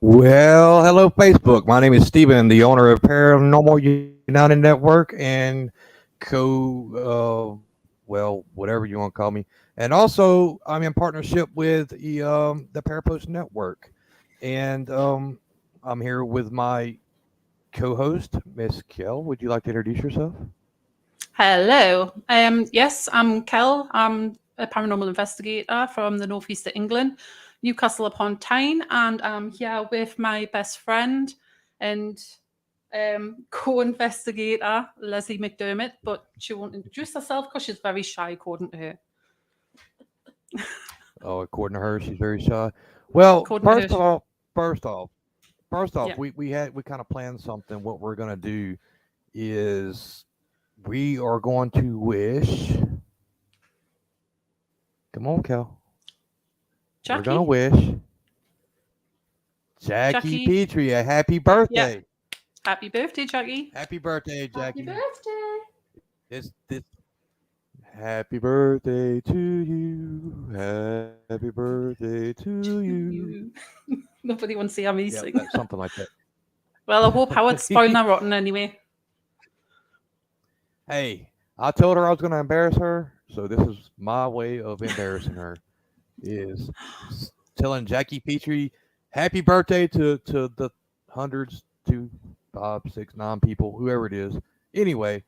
Well, hello, Facebook. My name is Stephen, the owner of Paranormal United Network and whatever you want to call me. And also, I'm in partnership with the Parapost Network. And I'm here with my co-host, Miss Kell. Would you like to introduce yourself? Hello. Yes, I'm Kell. I'm a paranormal investigator from the northeast of England, Newcastle upon Tyne, and I'm here with my best friend and co-investigator Lesley McDermott. But she won't introduce herself because she's very shy, according to her. Oh, according to her, she's very shy. Well, According to her, first off, first off, yeah. we kind of planned something. What we're gonna do is we are going to wish. Come on, Cal. We're gonna Jackie, wish Jackie Jackie, Petrie a happy yeah. birthday. Happy birthday, Jackie. Happy birthday, Happy Jackie. birthday. This happy birthday to you. Happy birthday to you. You. Nobody wants to hear me Yeah, sing. something like that. Well, I hope Howard's spoiling her rotten anyway. Hey, I told her I was going to embarrass her, so this is my way of embarrassing her. Is telling Jackie Petrie happy birthday to the hundreds, two, five, six, nine people, whoever it is. Anyway,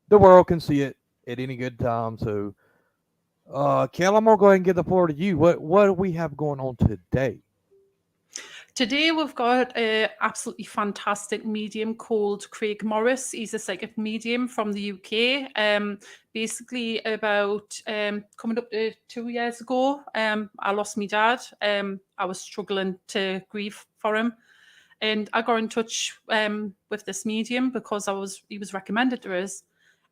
the world can see it at any good time. So, Kel, I'm gonna go ahead and give the floor to you. What do we have going on today? Today we've got an absolutely fantastic medium called Craig Morris. He's a psychic medium from the UK. Basically, about coming up to 2 years ago, I lost my dad. I was struggling to grieve for him, and I got in touch with this medium because he was recommended to us.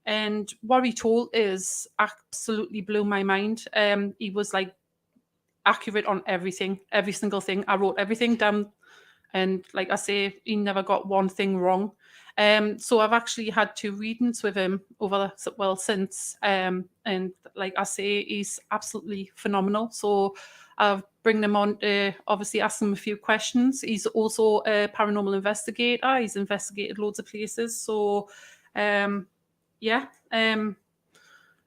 And what he told is absolutely blew my mind. He was like accurate on everything, every single thing. I wrote everything down, and like I say, he never got one thing wrong. So I've actually had two readings with him since. And like I say, he's absolutely phenomenal. So I've bring him on to obviously ask him a few questions. He's also a paranormal investigator. He's investigated loads of places. So yeah.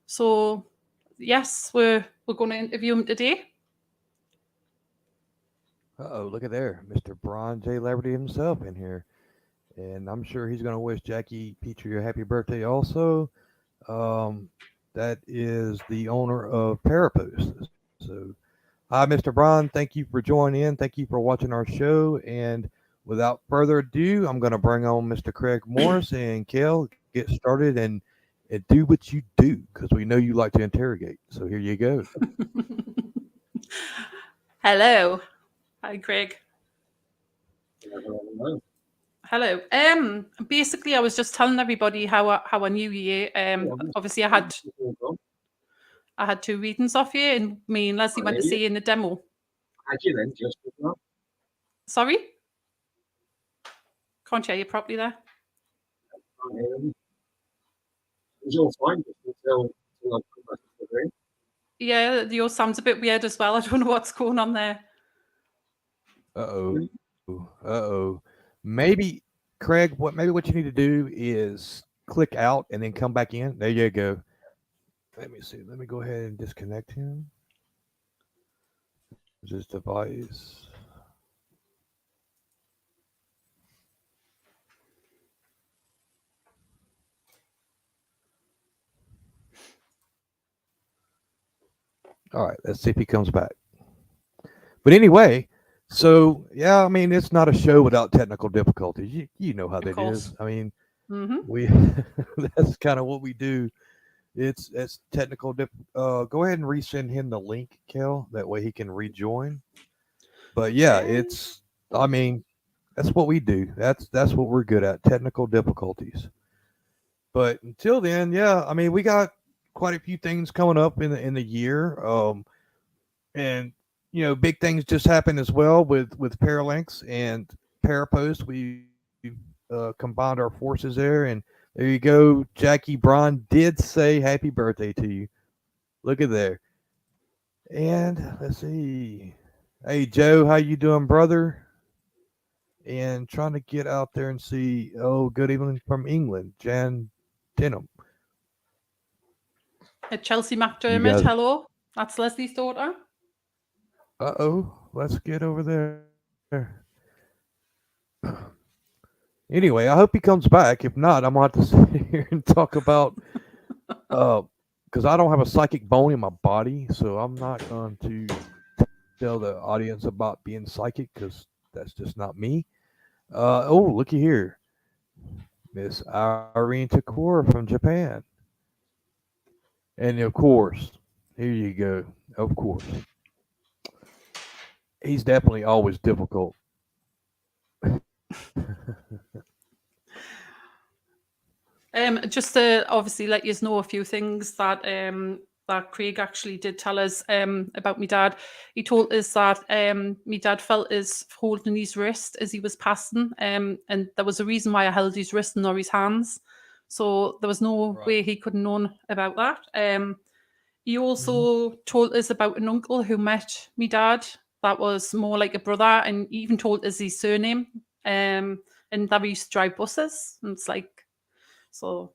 So yes, we're going to interview him today. Look at there, Mr. Brian J. Laverty himself in here, and I'm sure he's gonna wish Jackie Petrie a happy birthday also. Um, that is the owner of Parapost. So, hi, Mr. Brian. Thank you for joining in. Thank you for watching our show. And without further ado, I'm going to bring on Mr. Craig Morris and Kel. Get started and do what you do because we know you like to interrogate. So here you go. Hello. Hi, Craig. Hello. Basically, I was just telling everybody how I knew you. Obviously, I had two readings off you, and me and Leslie went to see you in the demo. Sorry, can't hear you properly there. Yeah, yours sounds a bit weird as well. I don't know what's going on there. Uh oh. Maybe, Craig, maybe what you need to do is click out and then come back in. There you go. Let me see. Let me go ahead and disconnect him. This device. All right, let's see if he comes back. But anyway, so yeah, I mean, it's not a show without technical difficulties. You know how Of that course. is. I mean, Mm-hmm. we that's kind of what we do. It's technical. Go ahead and resend him the link, Kel. That way he can rejoin. But yeah, it's. I mean, that's what we do. That's what we're good at. Technical difficulties. But until then, yeah, I mean, we got quite a few things coming up in the year. And big things just happened as well with Paralanx and Parapost. We combined our forces there, and there you go. Jackie Braun did say happy birthday to you. Look at there. And let's see. Hey Joe, how you doing, brother? and trying to get out there and see. Oh, good evening from England, Jan Denham. Chelsea You McDermott, guys. hello. That's Leslie's daughter. Let's get over there. Anyway, I hope he comes back. If not, I'm gonna have to sit here and talk about because I don't have a psychic bone in my body, so I'm not going to tell the audience about being psychic because that's just not me. Looky here, Miss Irene Takora from Japan, and of course, here you go. Of course, he's definitely always difficult. Just to obviously let you know a few things that that Craig actually did tell us about me dad. He told us that me dad felt his holding his wrist as he was passing, and there was a reason why I held his wrist and not his hands. So there was no Right. way he could have known about that. He Mhm. also told us about an uncle who met me dad that was more like a brother, and he even told us his surname. And that we used to drive buses, and it's like so.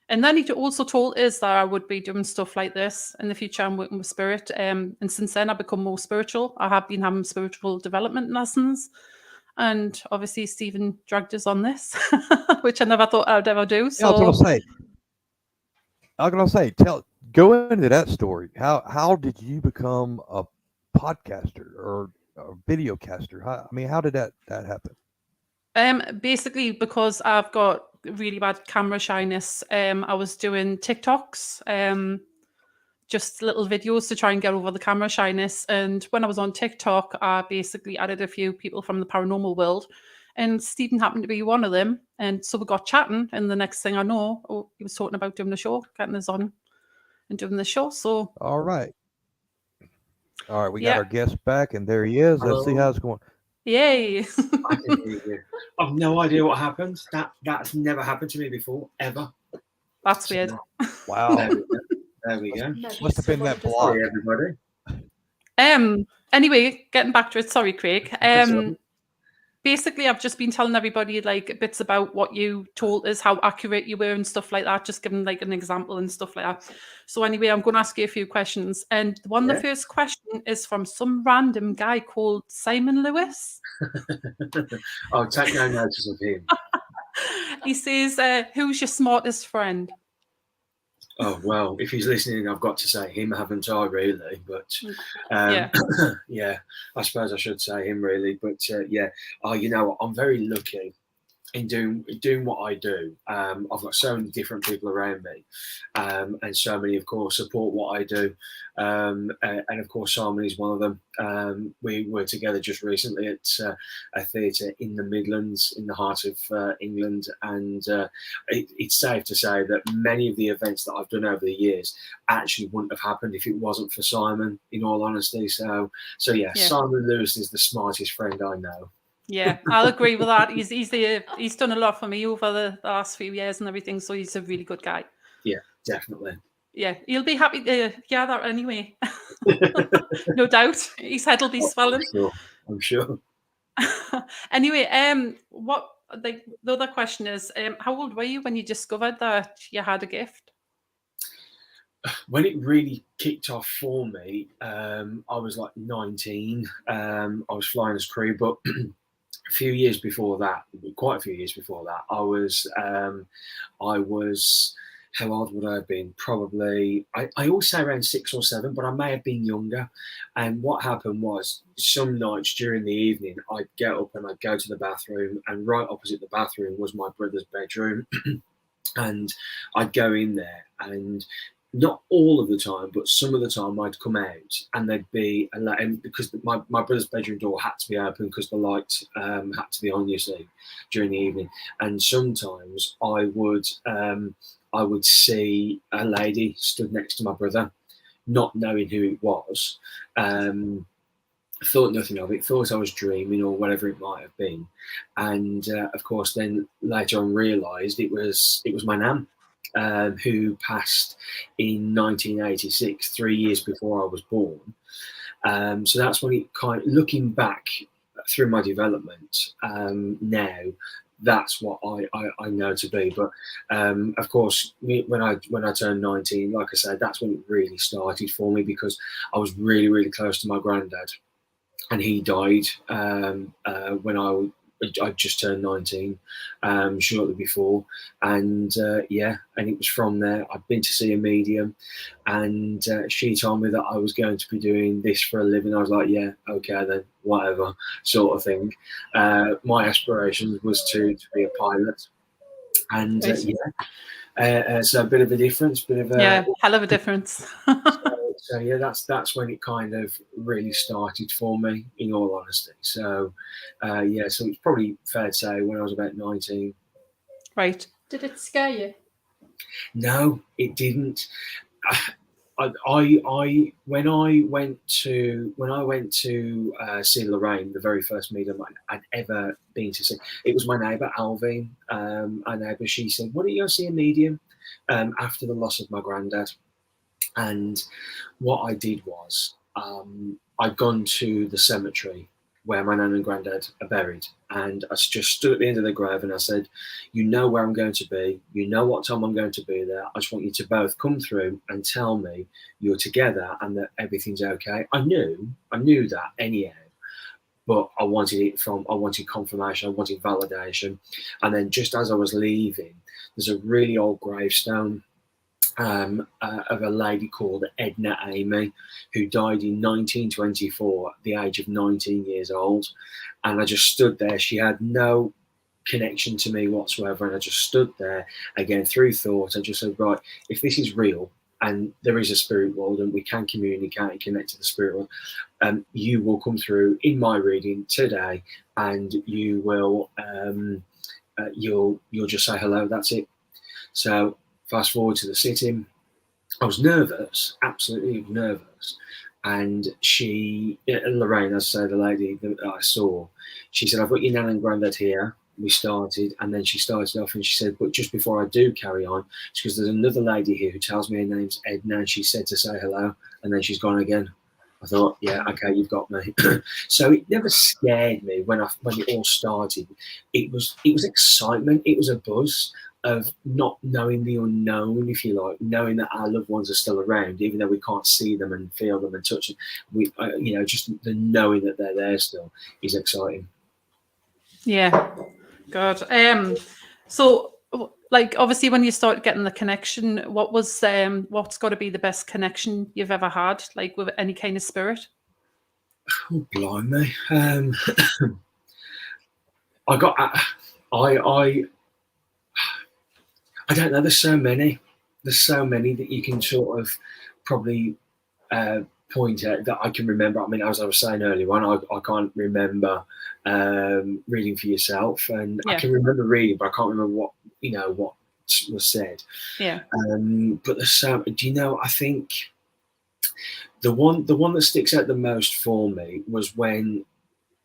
And then he also told us that I would be doing stuff like this in the future. I'm working with spirit, and since then I've become more spiritual. I have been having spiritual development lessons, and obviously Stephen dragged us on this, which I never thought I'd ever do. Yeah, I was gonna So say. Go into that story. How did you become a podcaster or a video caster? How did that happen? basically because I've got really bad camera shyness, I was doing TikToks, just little videos to try and get over the camera shyness. And when I was on TikTok, I basically added a few people from the paranormal world, and Stephen happened to be one of them. And so we got chatting, and the next thing I know, he was talking about doing the show, getting us on and doing the show. So All right. All right, we got yeah, our guest back, and there he is. Let's see how Hello. it's going. yay! I can hear you. I've no idea what happened. That's never happened to me before, ever. That's So, weird. Wow, there we go. There we go. must have been that block. Sorry, everybody. Anyway, getting back to it. Sorry, Craig. That's all right. Basically, I've just been telling everybody like bits about what you told us, how accurate you were, and stuff like that. Just giving like an example and stuff like that. So anyway, I'm going to ask you a few questions, and the Yeah. first question is from some random guy called Simon Lewis. I'll take no notice of him. He says, "Who's your smartest friend?" Oh well, if he's listening, I've got to say him, haven't I? Really, but Yeah. yeah, I suppose I should say him, really. But yeah, you know what? I'm very lucky in doing what I do. I've got so many different people around me, and so many, of course, support what I do. And of course, Simon is one of them. We were together just recently at a theatre in the Midlands, in the heart of England, and it's safe to say that many of the events that I've done over the years actually wouldn't have happened if it wasn't for Simon, in all honesty. So yeah, Yeah. Simon Lewis is the smartest friend I know. Yeah, I'll agree with that. He's done a lot for me over the last few years and everything. So he's a really good guy. Yeah, definitely. Yeah, he'll be happy to hear that anyway. No doubt. His head will be swelling. I'm sure. Anyway, what the other question is, how old were you when you discovered that you had a gift? When it really kicked off for me, I was like 19. I was flying as crew, but a few years before that, quite a few years before that, I was how old would I have been? Probably, I always say around 6 or 7, but I may have been younger. And what happened was, some nights during the evening, I'd get up and I'd go to the bathroom, and right opposite the bathroom was my brother's bedroom. And I'd go in there, and not all of the time, but some of the time I'd come out, and there'd be a light, because my brother's bedroom door had to be open because the light had to be on, you see, during the evening. And sometimes I would see a lady stood next to my brother, not knowing who it was. Thought nothing of it, thought I was dreaming or whatever it might have been. And of course, then later on realised it was my nan, who passed in 1986, 3 years before I was born. So that's when it kind of, looking back through my development now, that's what I know to be. But of course, when I turned 19, like I said, that's when it really started for me, because I was really, really close to my granddad, and he died when I just turned 19, shortly before, and and it was from there. I'd been to see a medium, and she told me that I was going to be doing this for a living. I was like, yeah, okay then, whatever, sort of thing. My aspirations was to be a pilot, and so a bit of a difference, hell of a difference. So yeah, that's when it kind of really started for me, in all honesty. So so it's probably fair to say when I was about 19. Right. Did it scare you? No, it didn't. I when I went to see Lorraine, the very first medium I'd ever been to see, it was my neighbour Alvine, our neighbour. She said, "Why don't you go see a medium?" After the loss of my granddad. And what I did was, I'd gone to the cemetery where my nan and granddad are buried, and I just stood at the end of the grave and I said, "You know where I'm going to be, you know what time I'm going to be there. I just want you to both come through and tell me you're together and that everything's okay." I knew that anyhow, but I wanted confirmation, I wanted validation. And then just as I was leaving, there's a really old gravestone of a lady called Edna Amy, who died in 1924 at the age of 19 years old. And I just stood there. She had no connection to me whatsoever. And I just stood there, again, through thought. I just said, right, if this is real and there is a spirit world and we can communicate and connect to the spirit world, you will come through in my reading today, and you will you'll just say hello. That's it. So fast forward to the sitting. I was nervous, absolutely nervous. And Lorraine, as I say, the lady that I saw, she said, "I've got your nan and granddad here." We started, and then she started off and she said, "But just before I do carry on," she goes, "There's another lady here who tells me her name's Edna, and she said to say hello," and then she's gone again. I thought, yeah, okay, you've got me. So it never scared me when it all started. It was excitement. It was a buzz of not knowing the unknown, if you like, knowing that our loved ones are still around, even though we can't see them and feel them and touch them. We, just the knowing that they're there still is exciting. Yeah, God. So, like, obviously, when you start getting the connection, what's got to be the best connection you've ever had, like with any kind of spirit? Oh, blimey! I don't know. There's so many that you can sort of probably point at that I can remember. I mean, as I was saying earlier on, I can't remember reading for yourself, and I can remember reading, but I can't remember what was said. Yeah. But there's so. Do you know? I think the one that sticks out the most for me was when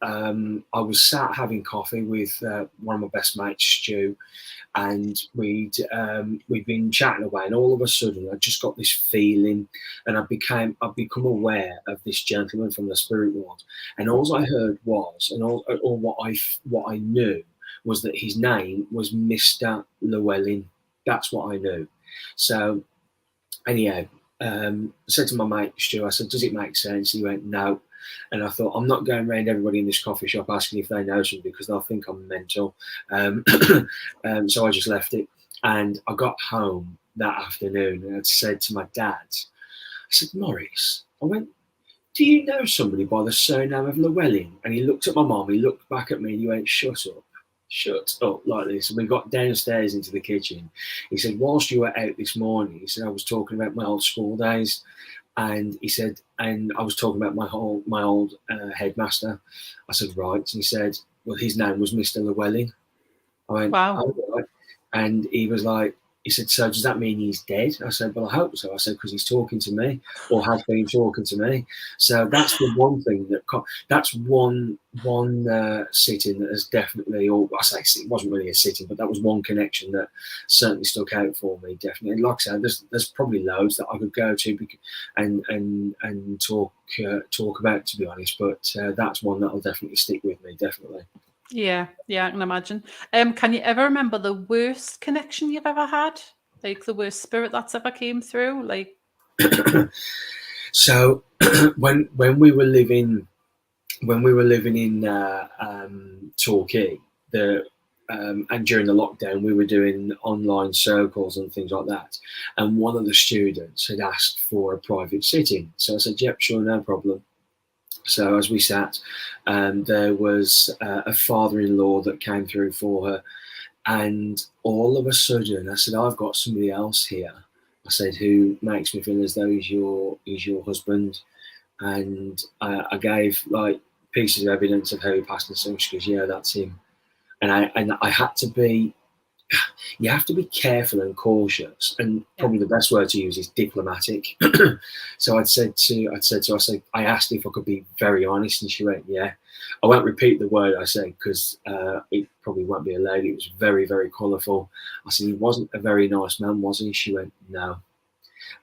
I was sat having coffee with one of my best mates, Stu, and we'd been chatting away, and all of a sudden I just got this feeling, and I'd become aware of this gentleman from the spirit world, and all I heard was, and all what I knew was that his name was Mr. Llewellyn. That's what I knew. So anyhow, I said to my mate Stu, I said, "Does it make sense?" He went, "No." And I thought, I'm not going around everybody in this coffee shop asking if they know something, because they'll think I'm mental. So I just left it. And I got home that afternoon and I said to my dad, I said, "Maurice," I went, "do you know somebody by the surname of Llewellyn?" And he looked at my mum, he looked back at me, and he went, "Shut up," like this. And we got downstairs into the kitchen. He said, "Whilst you were out this morning," he said, "I was talking about my old school days." And he said, and I was talking about my old headmaster. I said, "Right." And he said, "Well, his name was Mr. Llewellyn." I went, "Wow." "Oh, right." And he was like, he said, so does that mean he's dead? I said, well, I hope so. I said, because he's talking to me, or has been talking to me. So that's the one thing that's one sitting that has definitely, or I say it wasn't really a sitting, but that was one connection that certainly stuck out for me, definitely. And like I said, there's probably loads that I could go to and talk about, to be honest, but that's one that'll definitely stick with me, definitely. Yeah, I can imagine. Can you ever remember the worst connection you've ever had? Like the worst spirit that's ever came through? Like, so when we were living in Torquay, and during the lockdown, we were doing online circles and things like that. And one of the students had asked for a private sitting, so I said, "Yep, sure, no problem." So as we sat, there was a father-in-law that came through for her, and all of a sudden I said, I've got somebody else here. I said, who makes me feel as though he's your husband. And I gave like pieces of evidence of how he passed and so she goes, yeah, that's him. And I had to be, you have to be careful and cautious, and probably the best word to use is diplomatic. So I asked if I could be very honest, and she went, yeah. I won't repeat the word I said because it probably won't be allowed. It was very, very colourful. I said, he wasn't a very nice man, was he? She went, no.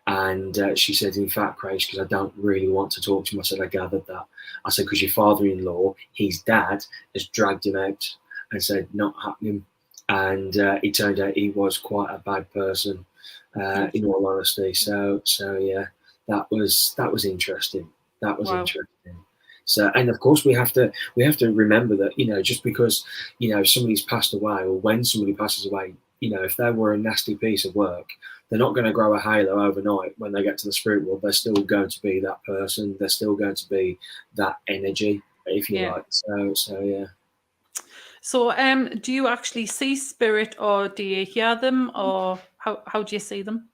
And she said, in fact, Craig, because I don't really want to talk to him. I said, I gathered that. I said, because your father-in-law, his dad, has dragged him out and said, not happening. And it turned out he was quite a bad person, in all honesty. So yeah, that was interesting. That was interesting. So, and of course, we have to remember that, just because somebody's passed away, or when somebody passes away, if they were a nasty piece of work, they're not going to grow a halo overnight. When they get to the spirit world, they're still going to be that person. They're still going to be that energy, if you like. So yeah. So, do you actually see spirit, or do you hear them, or how do you see them?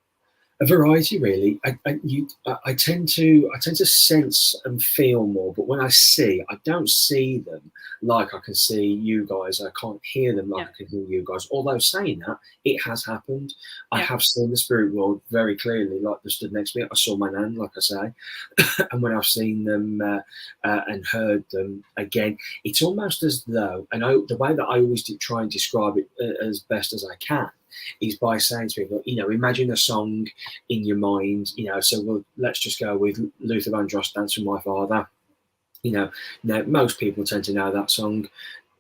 A variety, really. I tend to sense and feel more, but when I see, I don't see them like I can see you guys. I can't hear them like I can hear you guys. Although saying that, it has happened. I have seen the spirit world very clearly. Like they stood next to me, I saw my nan, like I say, and when I've seen them and heard them again, it's almost as though, and the way that I always try and describe it as best as I can, is by saying to people, imagine a song in your mind, so let's just go with Luther Vandross, Dance with My Father. Now most people tend to know that song,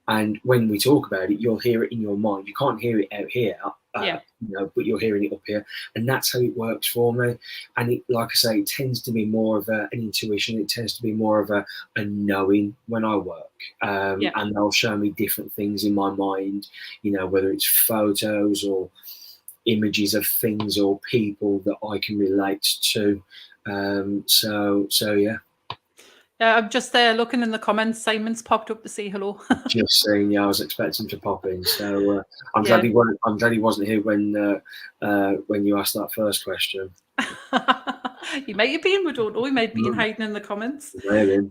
and when we talk about it, you'll hear it in your mind. You can't hear it out here, but you're hearing it up here, and that's how it works for me. And it, like I say, it tends to be more of an intuition. It tends to be more of a knowing when I work, and they'll show me different things in my mind, whether it's photos or images of things or people that I can relate to. So yeah. Yeah, I'm just there looking in the comments. Simon's popped up to say hello. Just saying, yeah, I was expecting to pop in. So I'm glad he wasn't here when you asked that first question. He might have been. We don't know. He might be hiding in the comments. Maybe.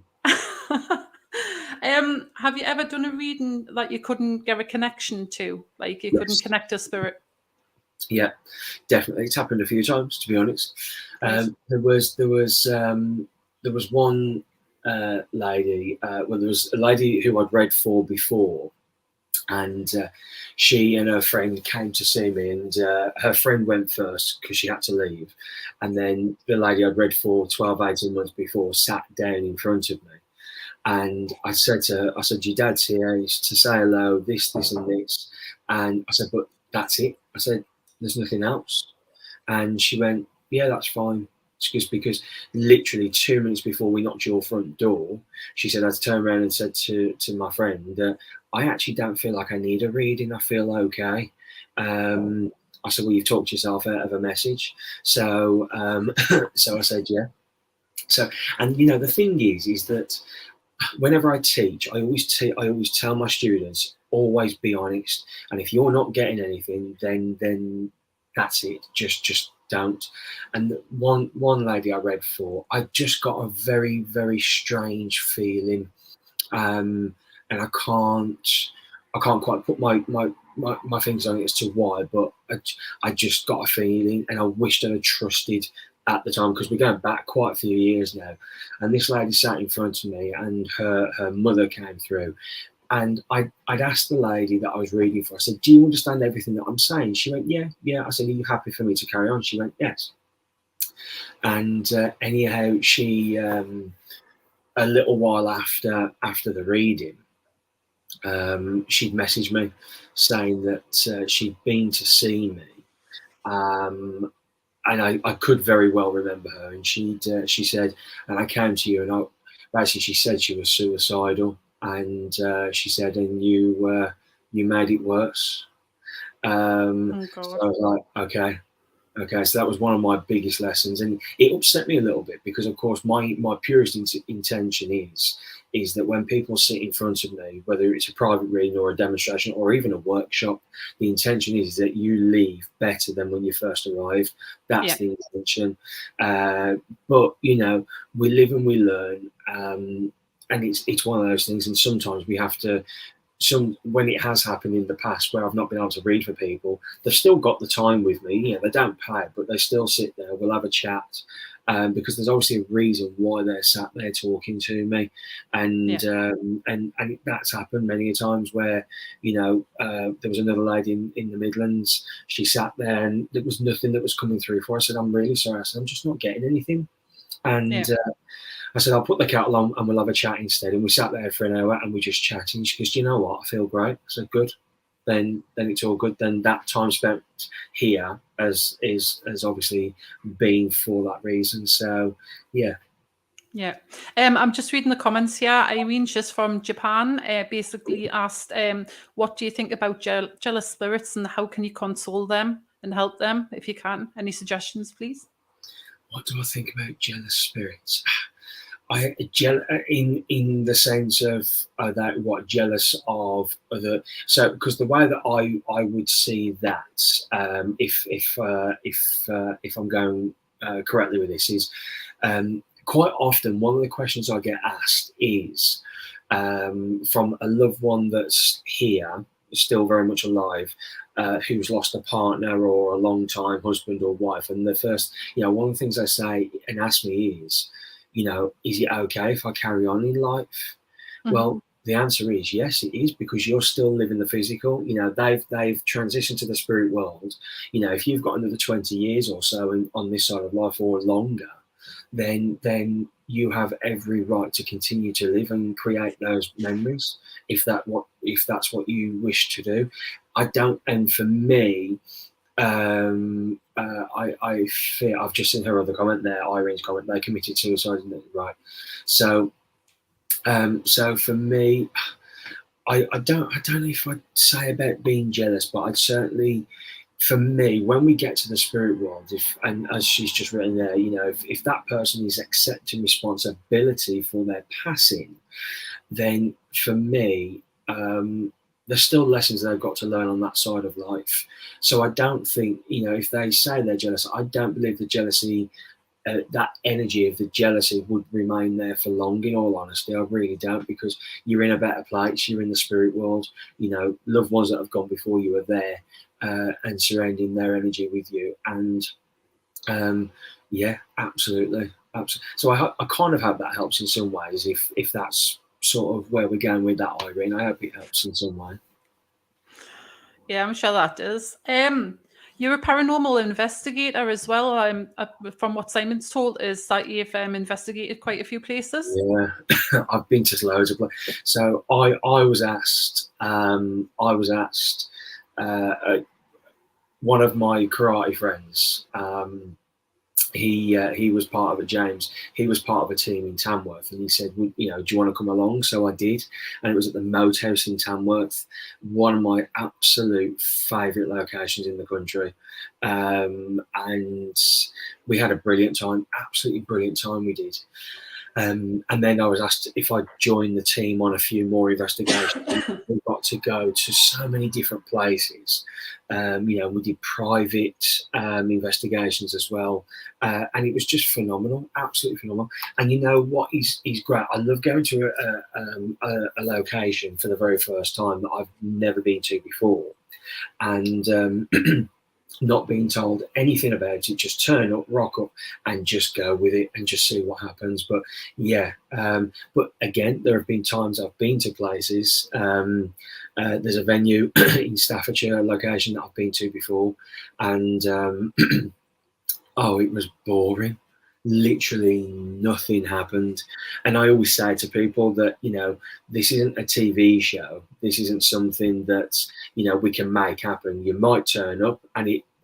Have you ever done a reading that you couldn't get a connection to, like you couldn't connect to spirit? Yeah, definitely. It's happened a few times, to be honest. There was one lady. There was a lady who I'd read for before, and she and her friend came to see me, and her friend went first because she had to leave, and then the lady I'd read for 12, 18 months before sat down in front of me, and I said to her, I said, your dad's here, he's to say hello, this and this, and I said, but that's it. I said, there's nothing else. And she went, yeah, that's fine. Because literally 2 minutes before we knocked your front door, she said, I turned around and said to my friend, I actually don't feel like I need a reading. I feel okay. I said, well, you've talked yourself out of a message. So so I said, yeah. So, and the thing is that whenever I teach, I always tell my students, always be honest. And if you're not getting anything, then that's it. Just don't. And one lady I read for, I just got a very, very strange feeling, and I can't quite put my my things on it as to why, but I just got a feeling, and I wished I had trusted at the time, because we're going back quite a few years now. And this lady sat in front of me, and her mother came through. And I'd asked the lady that I was reading for, I said, do you understand everything that I'm saying? She went, yeah. I said, are you happy for me to carry on? She went, yes. And anyhow, she, a little while after the reading, she'd messaged me saying that she'd been to see me. And I could very well remember her. And she said, and I came to you, and basically she said she was suicidal. And she said, and you made it worse. Oh, God. So I was like, okay. So that was one of my biggest lessons, and it upset me a little bit, because, of course, my purest intention is that when people sit in front of me, whether it's a private reading or a demonstration or even a workshop, the intention is that you leave better than when you first arrived. That's the intention. But we live and we learn. And it's one of those things, and sometimes we have to. When it has happened in the past where I've not been able to read for people, they've still got the time with me. They don't pay, but they still sit there. We'll have a chat, because there's obviously a reason why they're sat there talking to me, and that's happened many a times where there was another lady in the Midlands. She sat there and there was nothing that was coming through for her. I said, I'm really sorry. I said, I'm just not getting anything, and. I said, I'll put the kettle on and we'll have a chat instead. And we sat there for an hour and we just chatted. And she goes, do you know what? I feel great. I said, good. Then it's all good. Then that time spent here has obviously been for that reason. So, yeah. Yeah. I'm just reading the comments here. Irene, just from Japan, basically asked, what do you think about jealous spirits, and how can you console them and help them if you can? Any suggestions, please? What do I think about jealous spirits? In the sense of that, what jealous of other. So, because the way that I would see that, if I'm going correctly with this, is quite often one of the questions I get asked is from a loved one that's here, still very much alive, who's lost a partner or a long time husband or wife, and the first, one of the things they say and ask me is, is it okay if I carry on in life? Mm-hmm. Well, the answer is yes, it is, because you're still living the physical. They've transitioned to the spirit world. If you've got another 20 years or so on this side of life or longer, then you have every right to continue to live and create those memories, if that's what you wish to do. I don't, and for me, I fear, I've just seen her other comment there, Irene's comment, they committed suicide, isn't it? Right. So for me, I don't know if I'd say about being jealous, but I'd certainly, for me, when we get to the spirit world, and as she's just written there, if that person is accepting responsibility for their passing, then for me, there's still lessons they've got to learn on that side of life. So I don't think, if they say they're jealous, I don't believe the jealousy, that energy of the jealousy would remain there for long, in all honesty. I really don't, because you're in a better place, you're in the spirit world, loved ones that have gone before you are there, and surrounding their energy with you. And yeah, absolutely. So I kind of hope that helps in some ways, if that's sort of where we're going with that, Irene. I hope it helps in some way. Yeah, I'm sure that does. You're a paranormal investigator as well. From what Simon's told, is that you've investigated quite a few places. Yeah, I've been to loads of places. So I was asked. One of my karate friends. He was part of it, James. He was part of a team in Tamworth, and he said, do you want to come along? So I did, and it was at the Moat House in Tamworth, one of my absolute favourite locations in the country. And we had a brilliant time, absolutely brilliant time we did. And then I was asked if I'd join the team on a few more investigations. We got to go to so many different places. We did private investigations as well. And it was just phenomenal, absolutely phenomenal. And what is great? I love going to a location for the very first time that I've never been to before. and not being told anything about it, just turn up, rock up, and just go with it and just see what happens. But yeah, but again, there have been times I've been to places. There's a venue in Staffordshire, a location that I've been to before, and oh, it was boring. Literally nothing happened. And I always say to people that, you know, this isn't a TV show. This isn't something that, you know, we can make happen. You might turn up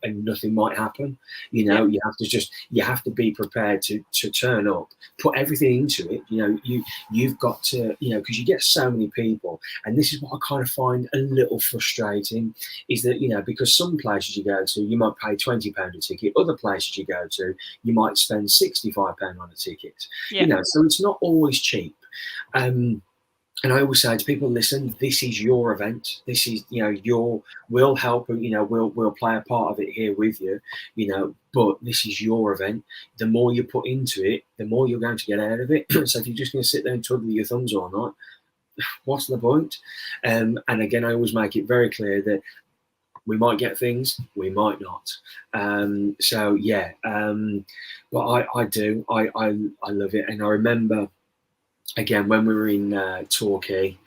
and nothing might happen. You know, you have to be prepared to turn up, put everything into it. You know, you've got to, you know, because you get so many people, and this is what I kind of find a little frustrating, is that, you know, because some places you go to, you might pay £20 a ticket. Other places you go to, you might spend £65 on a ticket. You know, so it's not always cheap. And I always say to people, listen, this is your event. This is, you know, we'll help, you know, we'll play a part of it here with you, you know, but this is your event. The more you put into it, the more you're going to get out of it. So if you're just going to sit there and twiddle your thumbs all night, what's the point? And again, I always make it very clear that we might get things, we might not. So yeah, but I do, I love it. And I remember, again, when we were in Torquay,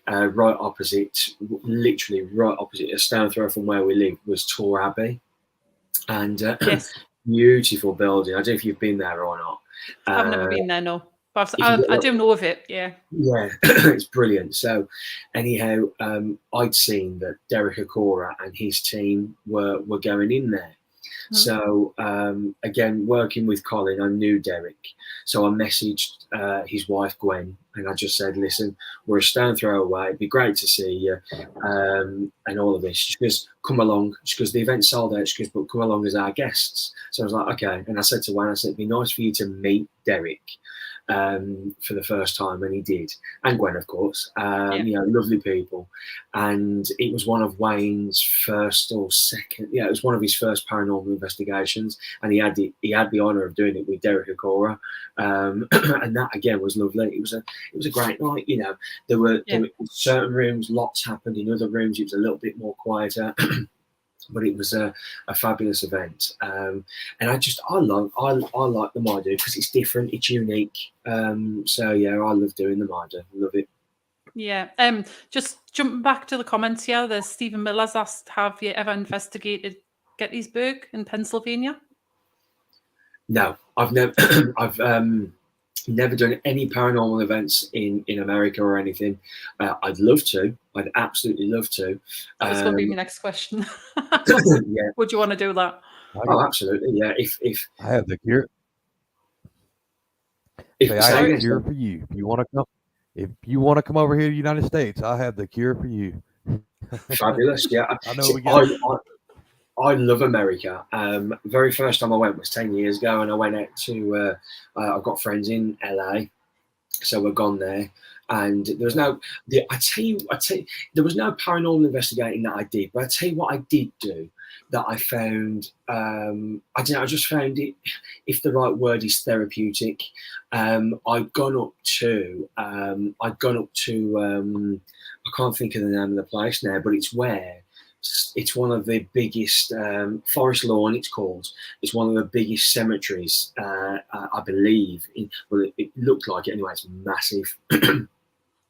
right opposite, literally right opposite, a stone throw from where we live, was Tor Abbey. And beautiful building. I don't know if you've been there or not. I've never been there, no. But I do know of it, yeah. Yeah, it's brilliant. So anyhow, I'd seen that Derek Okora and his team were going in there. So again, working with Colin, I knew Derek, so I messaged his wife Gwen, and I just said, "Listen, we're a stone throw away. It'd be great to see you, and all of this." She goes, "Come along." She goes, "The event's sold out." She goes, "But come along as our guests." So I was like, "Okay." And I said to Gwen, I said, "It'd be nice for you to meet Derek for the first time," and he did, and Gwen, of course. You know, lovely people, and it was one of Wayne's first or second. Yeah, it was one of his first paranormal investigations, and he had the honour of doing it with Derek Okora, and that again was lovely. It was a great night. You know, there were certain rooms, lots happened. In other rooms, it was a little bit more quieter. But it was a fabulous event, and I like them I do because it's different, it's unique. So yeah, I love doing them I do, love it. Yeah. Just jumping back to the comments here, there's Stephen Miller's asked, have you ever investigated Gettysburg in Pennsylvania? No, I've never. I've never done any paranormal events in America or anything. I'd love to. I'd absolutely love to. That was going to be my next question. Yeah. Would you want to do that? Oh, absolutely. Yeah. If I have the cure. I have the cure for you. If you want to come over here to the United States, I have the cure for you. Fabulous. Yeah. I know. I love America. Very first time I went was 10 years ago, and I went out to. I've got friends in LA, so we're gone there. And there was no. I tell you, there was no paranormal investigating that I did. But I tell you what, I did do that I found. I don't know. I just found it, if the right word is therapeutic. I'd gone up to. I can't think of the name of the place now, but it's where. It's one of the biggest Forest Lawn. It's called. It's one of the biggest cemeteries, I believe. Well, it looked like it anyway. It's massive.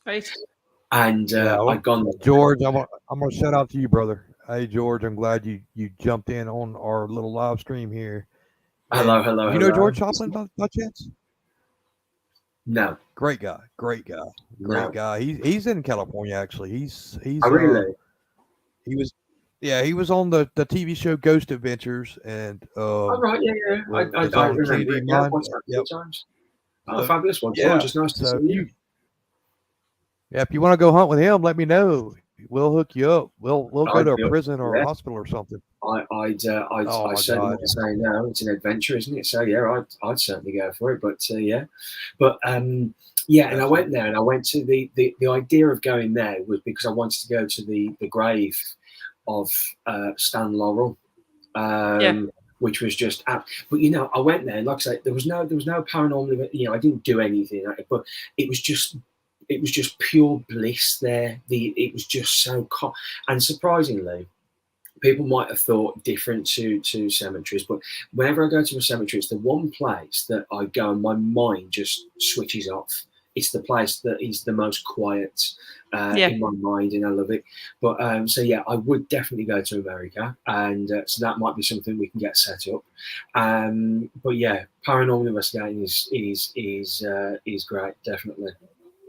Right. And I'd gone there. George, I'm gonna shout out to you, brother. Hey, George, I'm glad you jumped in on our little live stream here. Hello. You know George Choplin by chance? No. Great guy. Great guy. He's in California actually. He's. Oh, really? He was on the TV show Ghost Adventures, and oh, right, yeah. I remember. Yeah, times. Oh, fabulous one. George, it's nice to see you. Yeah, if you want to go hunt with him, let me know. We'll hook you up. We'll go to a prison or a hospital or something. I'd certainly not say no. It's an adventure, isn't it? So yeah, I'd certainly go for it. But yeah, and I went there, and I went to the idea of going there was because I wanted to go to the grave of Stan Laurel, which was just but you know, I went there, like I say, there was no paranormal, you know, I didn't do anything, but it was just pure bliss there. It was just so and surprisingly, people might have thought different to cemeteries, but whenever I go to a cemetery, it's the one place that I go and my mind just switches off. It's the place that is the most quiet in my mind, and I love it. But so yeah, I would definitely go to America, and so that might be something we can get set up. But yeah, paranormal investigating is great, definitely.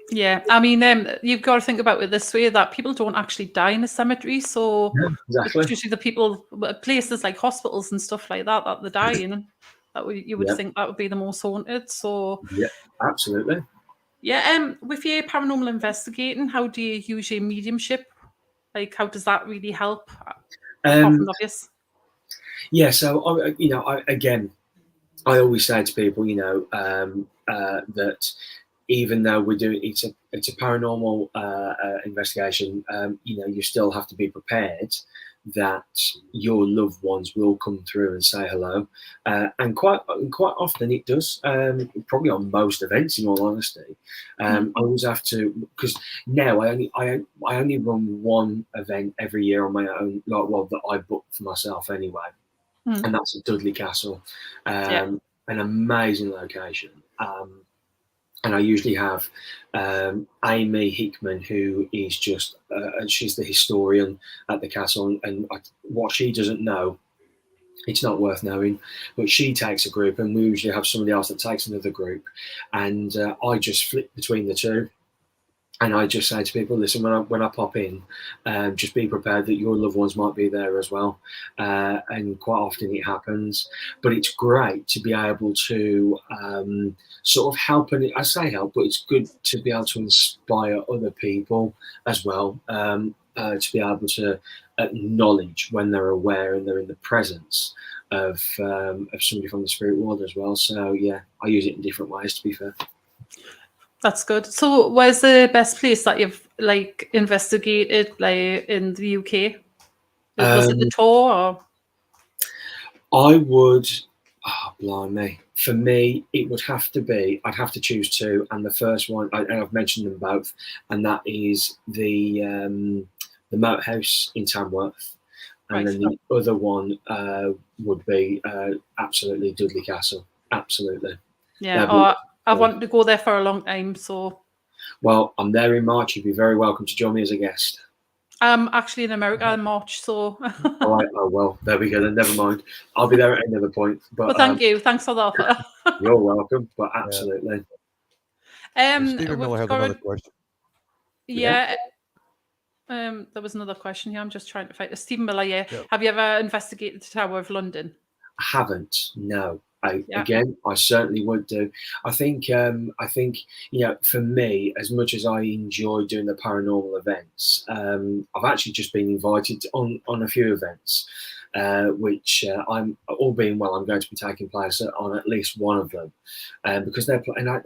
Yeah, I mean, you've got to think about it this way, that people don't actually die in a cemetery, so Yeah, exactly. it's usually the people, places like hospitals and stuff like that, that they die in. You would think that would be the most haunted. So yeah, absolutely. Yeah, with your paranormal investigating, how do you use your mediumship? Like, how does that really help? Apart from obvious. Yeah, so again, I always say to people, that even though we're doing it's a paranormal investigation, you still have to be prepared that your loved ones will come through and say hello, and quite often it does. Probably on most events, in all honesty, I always have to, because now I only run one event every year on my own, that I book for myself anyway, and that's at Dudley Castle, an amazing location. And I usually have Amy Hickman, who is just, she's the historian at the castle. And what she doesn't know, it's not worth knowing, but she takes a group, and we usually have somebody else that takes another group. And I just flip between the two. And I just say to people, listen, when I pop in, just be prepared that your loved ones might be there as well. And quite often it happens. But it's great to be able to sort of help, and I say help, but it's good to be able to inspire other people as well, to be able to acknowledge when they're aware and they're in the presence of somebody from the spirit world as well. So yeah, I use it in different ways, to be fair. That's good. So where's the best place that you've investigated in the UK? Was it the tour or? I would, blimey. For me, it would have to be, I'd have to choose two. And the first one, and I've mentioned them both, and that is the Moat House in Tamworth. And then the other one would be absolutely Dudley Castle. Absolutely. Yeah, I want to go there for a long time, so. Well, I'm there in March. You'd be very welcome to join me as a guest. I'm actually in America in March, so. All right. Oh, well, there we go. Then never mind. I'll be there at another point. But well, thank you. Thanks for the offer. You're welcome. But absolutely. Stephen Miller has another question. Yeah. There was another question here. I'm just trying to find it. Stephen Miller, Have you ever investigated the Tower of London? I haven't. No. Again, I certainly would do. I think, for me, as much as I enjoy doing the paranormal events, I've actually just been invited on a few events, which I'm, all being well, I'm going to be taking place on at least one of them, because they're, and I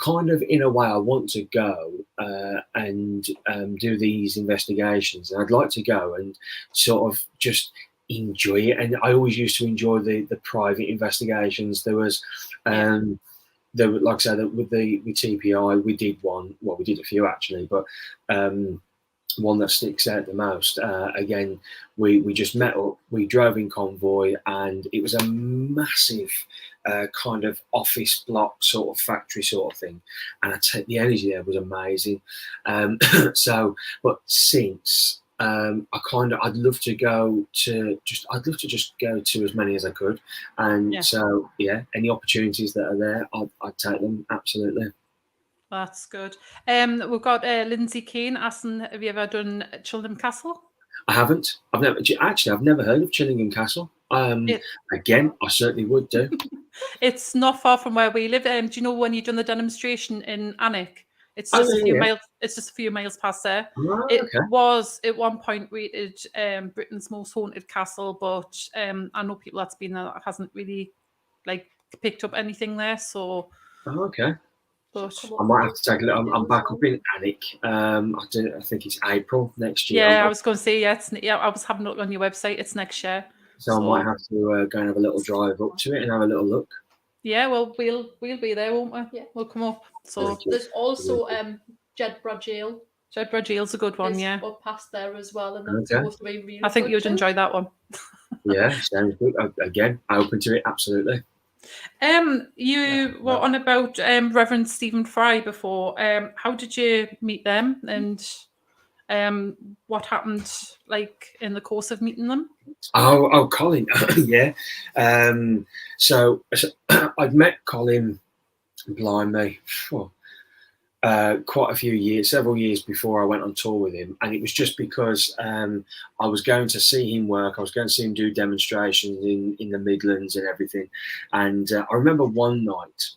kind of, in a way, I want to go and do these investigations, and I'd like to go and sort of just enjoy it. And I always used to enjoy the private investigations. There was like I said, with TPI, we did one. Well, we did a few actually, but one that sticks out the most. Again, we just met up. We drove in convoy, and it was a massive kind of office block, sort of factory sort of thing. And the energy there was amazing. But since I'd love to just go to as many as I could, and so any opportunities that are there, I'd take them, absolutely. That's good. We've got Lindsay Kane asking, have you ever done Chillingham Castle? I haven't. I've never heard of Chillingham Castle. Again, I certainly would do. It's not far from where we live. Do you know when you've done the demonstration in Alnwick? It's just a few miles. It's just a few miles past there. Oh, it was at one point rated Britain's most haunted castle, but I know people that's been there that hasn't really picked up anything there. So okay. But I might have to take a look. I'm back up in Alnwick. I think it's April next year. Yeah, I was going to say I was having a look on your website. It's next year. So I might have to go and have a little drive up to it and have a little look. Yeah, well, we'll be there, won't we? Yeah, we'll come up. So there's also Jedburgh Jail. Jedburgh Ale's a good one, There's yeah. up past there as well, and that's Okay. supposed to be really I think good you'd too. enjoy that one. Yeah, sounds good. Again, open to it, absolutely. You were on about Reverend Stephen Fry before. How did you meet them, and what happened like in the course of meeting them? Oh, Colin, yeah. So I'd met Colin, blimey, quite a few years, several years before I went on tour with him, and it was just because I was going to see him work. I was going to see him do demonstrations in the Midlands and everything. And I remember one night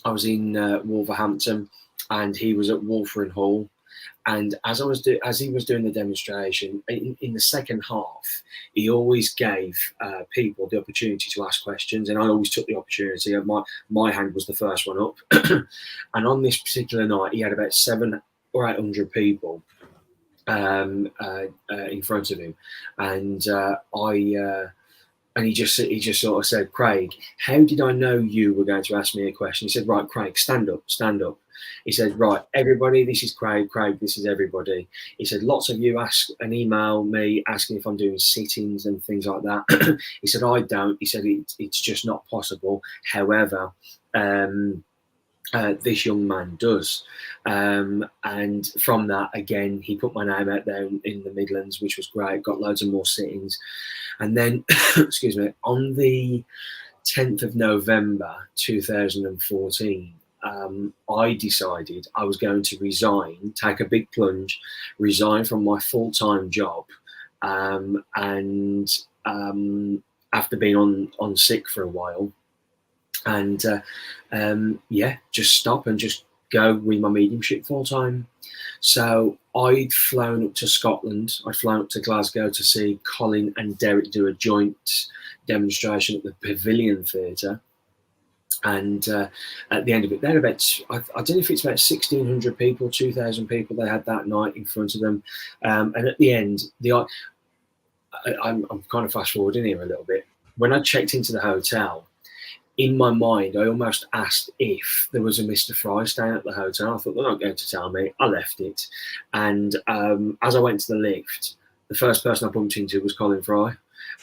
I was in Wolverhampton, and he was at Wolferen Hall. And as he was doing the demonstration, in the second half, he always gave people the opportunity to ask questions, and I always took the opportunity. My hand was the first one up, and on this particular night, he had about 700 or 800 people in front of him, and and he just sort of said, "Craig, how did I know you were going to ask me a question?" He said, "Right, Craig, stand up, stand up." He said, "Right, everybody, this is Craig. Craig, this is everybody." He said, "Lots of you ask and email me asking if I'm doing sit-ins and things like that." He said, "I don't." He said, "It's just not possible. However, this young man does." And from that, again, he put my name out there in the Midlands, which was great. Got loads of more sit-ins. And then, excuse me, on the 10th of November 2014, I decided I was going to resign, take a big plunge, resign from my full-time job, and after being on sick for a while, and just stop and just go with my mediumship full-time. So I'd flown up to Scotland, I'd flown up to Glasgow to see Colin and Derek do a joint demonstration at the Pavilion Theatre. And at the end of it, they had about, I don't know if it's about 1,600 people, 2,000 people they had that night in front of them. And at the end, I'm kind of fast forwarding here a little bit. When I checked into the hotel, in my mind, I almost asked if there was a Mr. Fry staying at the hotel. I thought, they're not going to tell me. I left it. And as I went to the lift, the first person I bumped into was Colin Fry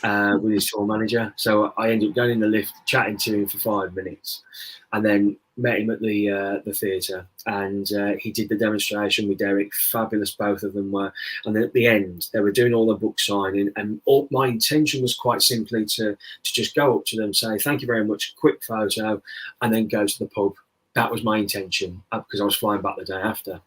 with his tour manager. So I ended up going in the lift, chatting to him for 5 minutes, and then met him at the theatre. And he did the demonstration with Derek. Fabulous, both of them were. And then at the end, they were doing all the book signing. And my intention was quite simply to just go up to them, say, "Thank you very much," quick photo, and then go to the pub. That was my intention, because I was flying back the day after.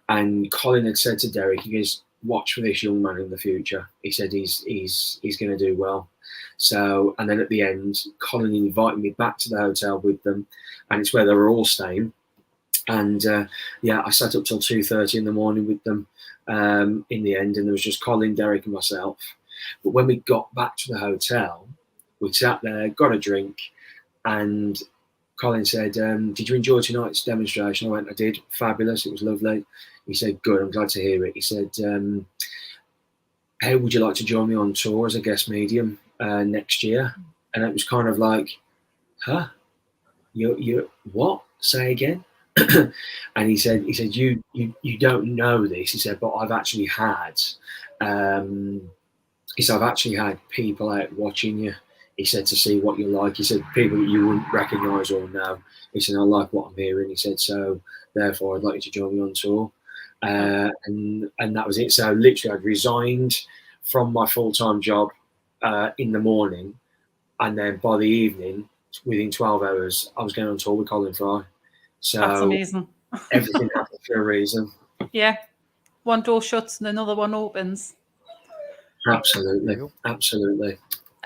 And Colin had said to Derek, he goes, "Watch for this young man in the future." He said he's going to do well. So, and then at the end, Colin invited me back to the hotel with them, and it's where they were all staying. And I sat up till 2:30 in the morning with them in the end, and there was just Colin, Derek, and myself. But when we got back to the hotel, we sat there, got a drink, and Colin said, "Did you enjoy tonight's demonstration?" I went, "I did. Fabulous. It was lovely." He said, "Good. I'm glad to hear it." He said, "How would you like to join me on tour as a guest medium next year?" And it was kind of like, "Huh? You what? Say again?" And he said, you don't know this. He said, "But I've actually had, people out watching you." He said, "to see what you're like." He said, "People that you wouldn't recognise or know." He said, "I like what I'm hearing." He said, "So therefore, I'd like you to join me on tour." And that was it. So literally, I'd resigned from my full-time job in the morning, and then by the evening, within 12 hours, I was going on tour with Colin Fry. So That's amazing. Everything happens for a reason. Yeah, one door shuts and another one opens. Absolutely, absolutely.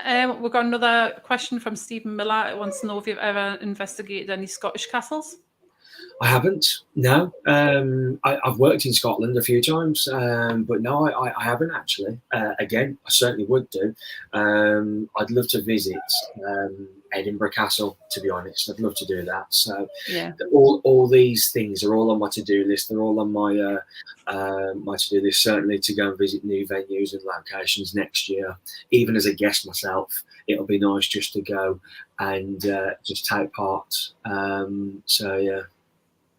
We've got another question from Stephen Miller. He wants to know if you've ever investigated any Scottish castles. I haven't. No, I've worked in Scotland a few times, but no, I haven't actually. Again, I certainly would do. I'd love to visit Edinburgh Castle. To be honest, I'd love to do that. So, yeah, all these things are all on my to-do list. They're all on my my to-do list. Certainly to go and visit new venues and locations next year. Even as a guest myself, it'll be nice just to go and just take part. So yeah.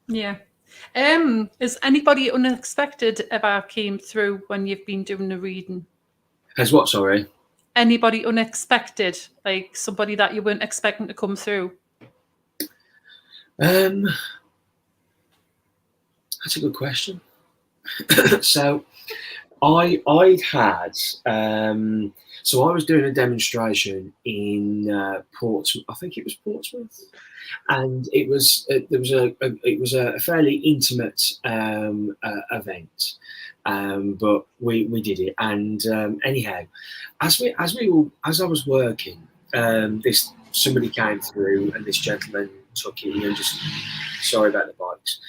Yeah, Has anybody unexpected ever came through when you've been doing the reading? Has what? Sorry. Anybody unexpected, like somebody that you weren't expecting to come through? That's a good question. So I had so I was doing a demonstration in Portsmouth. I think it was Portsmouth, and it was a fairly intimate event, but we did it. And anyhow, as I was working, somebody came through, and this gentleman took it. Just sorry about the bikes.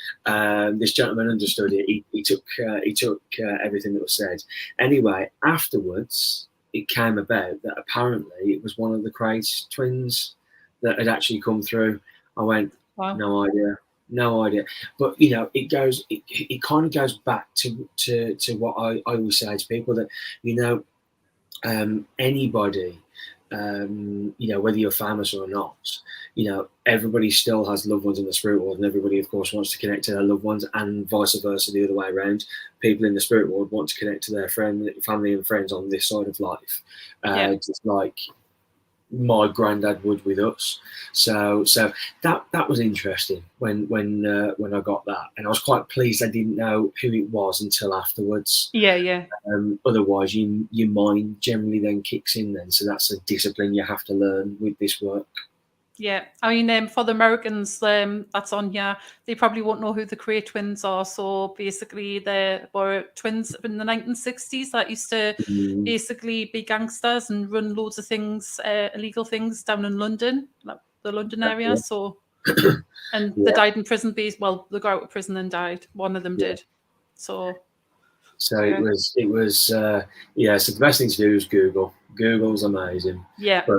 This gentleman understood it. He took everything that was said. Anyway, afterwards, it came about that apparently it was one of the Craig's twins that had actually come through. I went, Wow. no idea. But it kind of goes back to what I always say to people, that anybody, whether you're famous or not, everybody still has loved ones in the spirit world, and everybody, of course, wants to connect to their loved ones, and vice versa, the other way around. People in the spirit world want to connect to their family and friends on this side of life, just like my granddad would with us. So that was interesting when I got that, and I was quite pleased I didn't know who it was until afterwards. Yeah. Otherwise, your mind generally then kicks in then. So that's a discipline you have to learn with this work. Yeah, I mean, for the Americans that's on here, they probably won't know who the Cray twins are. So basically, they were twins in the 1960s that used to basically be gangsters and run loads of things, illegal things down in London, like the London area. Yeah. So, and they died in prison. Well, they got out of prison and died. One of them did. So it was So the best thing to do is Google. Google's amazing. Yeah. But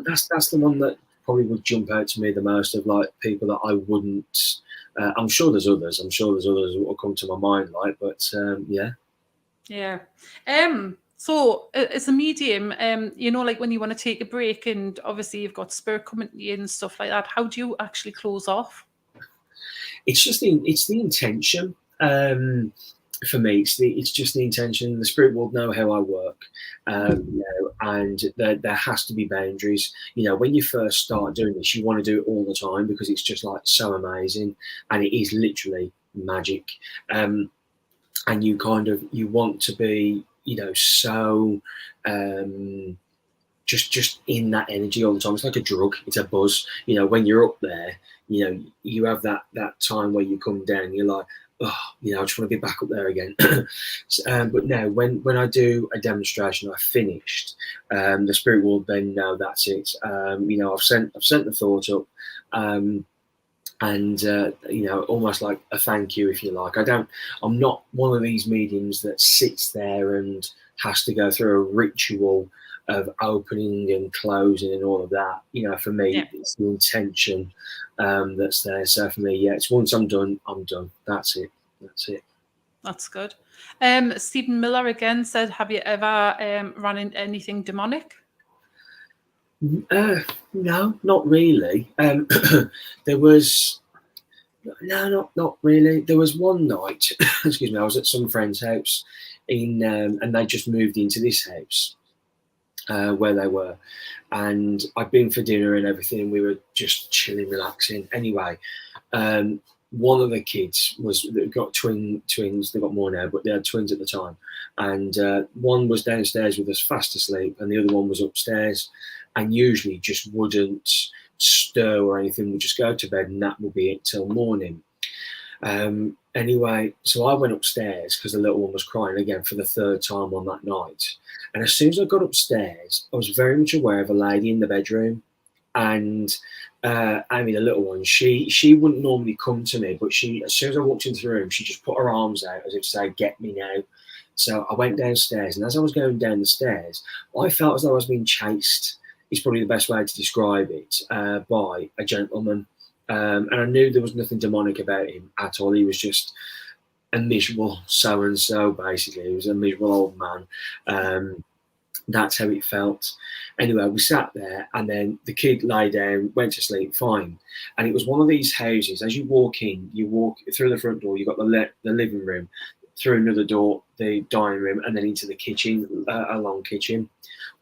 that's the one that probably would jump out to me the most, of like people that I wouldn't. I'm sure there's others. I'm sure there's others that will come to my mind, like. But yeah. Yeah. So as a medium, like when you want to take a break, and obviously you've got spirit coming to you and stuff like that, how do you actually close off? It's the intention. For me, it's just the intention. The spirit world know how I work, and there has to be boundaries. When you first start doing this, you want to do it all the time because it's just like so amazing, and it is literally magic. And you want to be, so just in that energy all the time. It's like a drug. It's a buzz. When you're up there, you have that time where you come down. You're like, oh, I just want to be back up there again. But now, when I do a demonstration, I've finished. The spirit world then know that's it. I've sent the thought up, and almost like a thank you, if you like. I'm not one of these mediums that sits there and has to go through a ritual of opening and closing and all of that. For me, it's the intention that's there. So for me, it's once I'm done, I'm done. That's it. That's good. Stephen Miller again said, have you ever run into anything demonic? No, not really. There was not really. There was one night, excuse me, I was at some friend's house and they just moved into this house where they were, and I'd been for dinner and everything. We were just chilling, relaxing. Anyway, one of the kids they've got twins. They've got more now, but they had twins at the time. And one was downstairs with us, fast asleep, and the other one was upstairs, and usually just wouldn't stir or anything. Would just go to bed, and that would be it till morning. Anyway, so I went upstairs because the little one was crying again for the third time on that night. And as soon as I got upstairs, I was very much aware of a lady in the bedroom. And Amy, the little one, she wouldn't normally come to me, but as soon as I walked into the room, she just put her arms out as if to say, "Get me now." So I went downstairs, and as I was going down the stairs, I felt as though I was being chased. It's probably the best way to describe it, by a gentleman. And I knew there was nothing demonic about him at all. He was just a miserable so-and-so, basically. He was a miserable old man. That's how it felt. Anyway, we sat there, and then the kid lay down, went to sleep, fine. And it was one of these houses. As you walk in, you walk through the front door. You've got the living room, through another door, the dining room, and then into the kitchen, a long kitchen.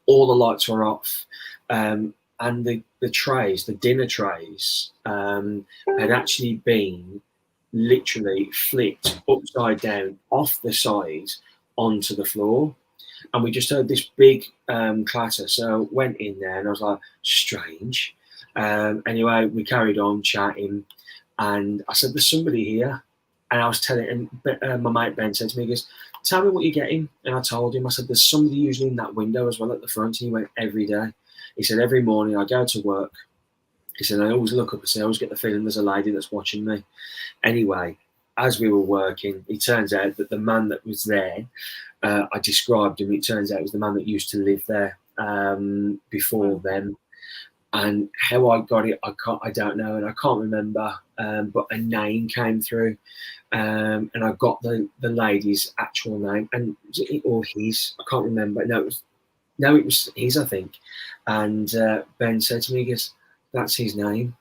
All the lights were off, and the trays, the dinner trays, had actually been literally flipped upside down off the side onto the floor. And we just heard this big clatter. So went in there, and I was like, strange. Anyway, we carried on chatting, and I said, there's somebody here. And I was telling, and my mate Ben said to me, he goes, tell me what you're getting. And I told him, I said, there's somebody usually in that window as well at the front. And he went, every day. He said, every morning I go to work. He said, I always look up and say, I always get the feeling there's a lady that's watching me. Anyway, as we were working, it turns out that the man that was there, I described him. It turns out it was the man that used to live there before then. And how I got it, I don't know, and I can't remember. But a name came through, and I got the lady's actual name, and or his, I can't remember. No, it was his, I think. And Ben said to me, he goes, "That's his name."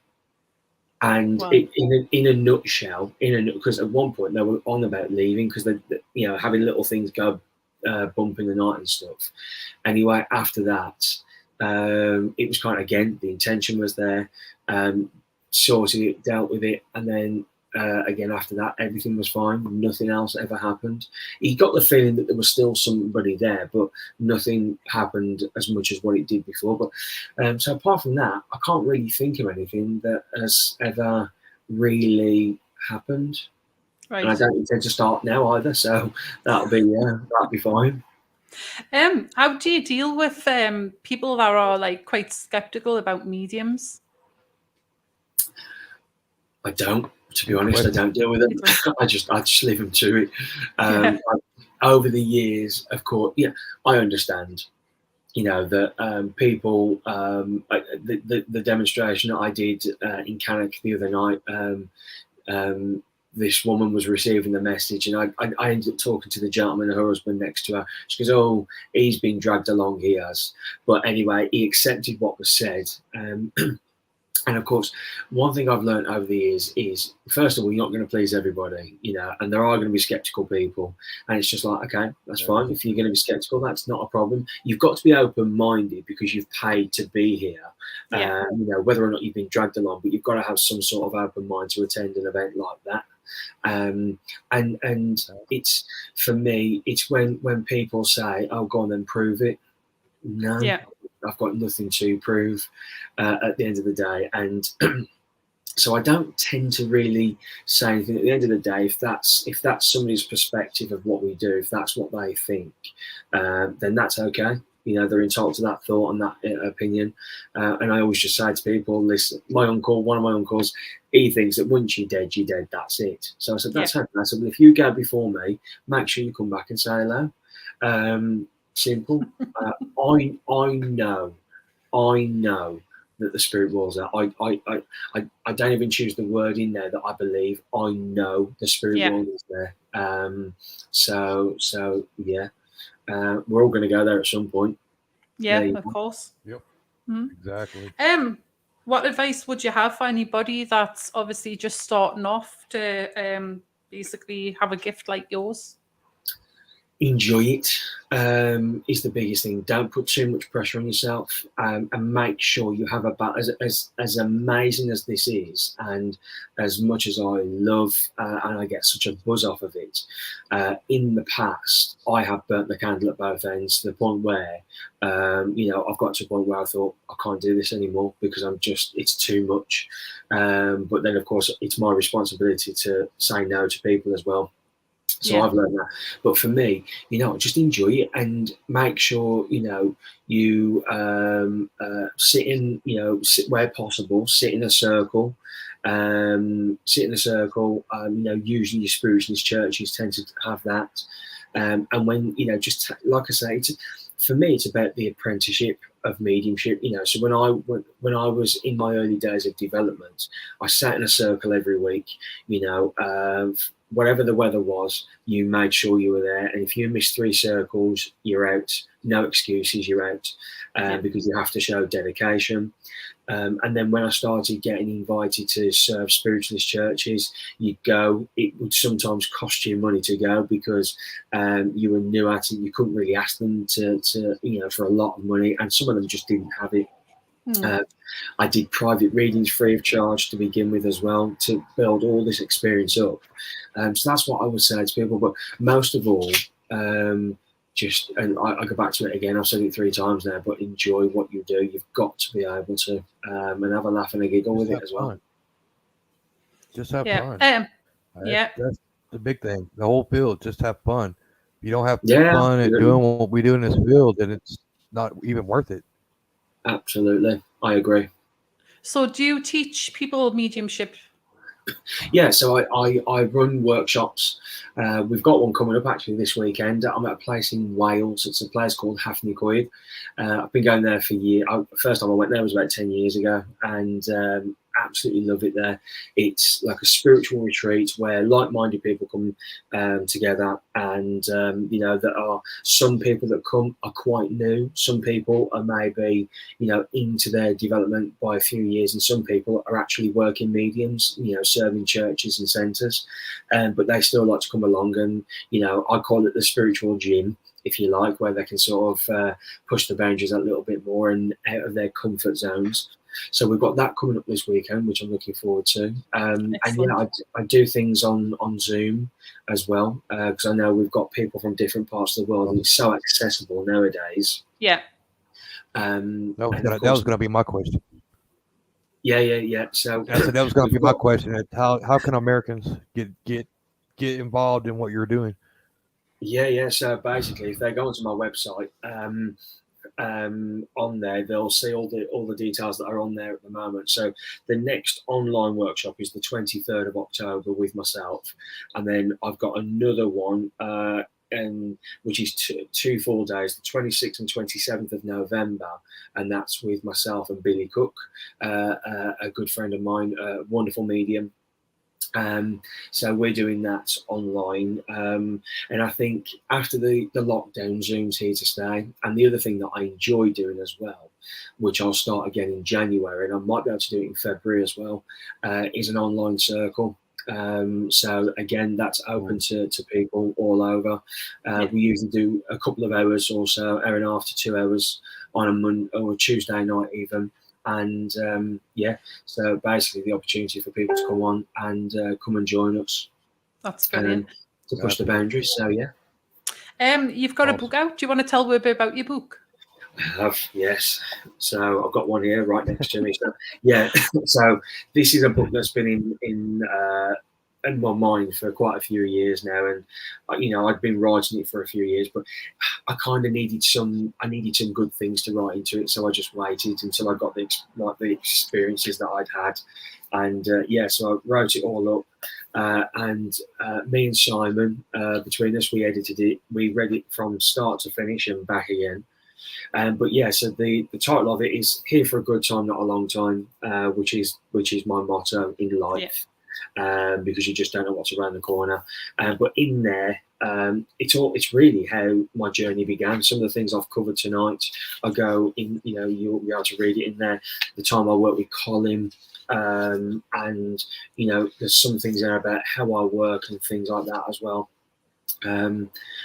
And Wow. in a nutshell, because at one point they were on about leaving because they, having little things go bump in the night and stuff. Anyway, after that, it was kind of, again, the intention was there, sorted it, dealt with it, and then again after that, everything was fine. Nothing else ever happened. He got the feeling that there was still somebody there, but nothing happened as much as what it did before. But so apart from that, I can't really think of anything that has ever really happened. Right. And I don't intend to start now either, so that'll be fine. How do you deal with people that are like quite skeptical about mediums? I don't, to be honest. I don't deal with them. I just leave them to it. Over the years, of course, I understand. That people, the demonstration that I did in Cannock the other night. This woman was receiving the message, and I ended up talking to the gentleman, her husband, next to her. She goes, "Oh, he's been dragged along, he has." But anyway, he accepted what was said. And of course, one thing I've learned over the years is, first of all, you're not going to please everybody, and there are going to be skeptical people. And it's just like, okay, that's fine. If you're going to be skeptical, that's not a problem. You've got to be open-minded because you've paid to be here. Whether or not you've been dragged along, but you've got to have some sort of open mind to attend an event like that. And it's, for me, it's when people say, "Oh, go on then, prove it." No. Yeah. I've got nothing to prove at the end of the day, and so I don't tend to really say anything. At the end of the day, if that's somebody's perspective of what we do, if that's what they think, then that's okay. They're entitled to that thought and that opinion. And I always just say to people, listen, one of my uncles, he thinks that once you're dead, that's it. So I said, that's okay. I said, well, if you go before me, make sure you come back and say hello. Simple. I know that the spirit world's there. I don't even choose the word in there that I believe. I know the spirit world is there. So yeah, we're all going to go there at some point. Yeah, of course. Yep. Exactly. What advice would you have for anybody that's obviously just starting off to basically have a gift like yours? Enjoy it is the biggest thing. Don't put too much pressure on yourself, and make sure you have as amazing as this is, and as much as I love and I get such a buzz off of it. In the past, I have burnt the candle at both ends to the point where I've got to a point where I thought I can't do this anymore because it's too much. But then, of course, it's my responsibility to say no to people as well. So I've learned that. But for me, just enjoy it and make sure, you sit where possible, sit in a circle. Usually your spiritualist churches tend to have that. And when, like I say, for me, it's about the apprenticeship of mediumship. So when I was in my early days of development, I sat in a circle every week, whatever the weather was, you made sure you were there. And if you missed 3 circles, you're out. No excuses, you're out, because you have to show dedication. And then when I started getting invited to serve spiritualist churches, you'd go. It would sometimes cost you money to go because you were new at it. You couldn't really ask them to for a lot of money, and some of them just didn't have it. I did private readings free of charge to begin with as well, to build all this experience up. So that's what I would say to people. But most of all, and I go back to it again, I've said it 3 times now, but enjoy what you do. You've got to be able to and have a laugh and a giggle with it as well. Just have fun. That's the big thing. The whole field, just have fun. If you don't have fun at doing what we do in this field, then it's not even worth it. Absolutely. I agree. So do you teach people mediumship? Yeah, so I run workshops. We've got one coming up actually this weekend. I'm at a place in Wales. It's a place called Hafni Coed. I've been going there for years. First time I went there was about 10 years ago, and absolutely love it there. It's like a spiritual retreat where like-minded people come together, and there are some people that come are quite new. Some people are maybe into their development by a few years, and some people are actually working mediums, serving churches and centres, but they still like to come along. And I call it the spiritual gym, if you like, where they can sort of push the boundaries a little bit more and out of their comfort zones. So we've got that coming up this weekend, which I'm looking forward to. And I do things on Zoom as well, because I know we've got people from different parts of the world, and it's so accessible nowadays. Yeah. That was going to be my question. Yeah. So that was going to be my question. How can Americans get involved in what you're doing? Yeah. So basically, if they go onto my website, on there, they'll see all the details that are on there at the moment. So the next online workshop is the 23rd of October with myself, and then I've got another one, which is two full days, the 26th and 27th of November, and that's with myself and Billy Cook, a good friend of mine, a wonderful medium. So we're doing that online, and I think after the lockdown, Zoom's here to stay. And the other thing that I enjoy doing as well, which I'll start again in January, and I might be able to do it in February as well, is an online circle. So again, that's open to people all over. We usually do a couple of hours or so, hour and a half to 2 hours on a Monday or a Tuesday night even. And so basically the opportunity for people to come on and come and join us. That's brilliant. To push the boundaries. So you've got a book out. Do you want to tell me a bit about your book? I have, yes. So I've got one here right next to me. So this is a book that's been in my mind for quite a few years now, and I'd been writing it for a few years, but I kind of needed some good things to write into it, so I just waited until I got the experiences that I'd had, and so I wrote it all up, and me and Simon, between us, we edited it, we read it from start to finish and back again. So the title of it is "Here for a Good Time, Not a Long Time," which is my motto in life. Because you just don't know what's around the corner. But in there, it's really how my journey began. Some of the things I've covered tonight, I go in. You'll be able to read it in there. The time I worked with Colin, and there's some things there about how I work and things like that as well.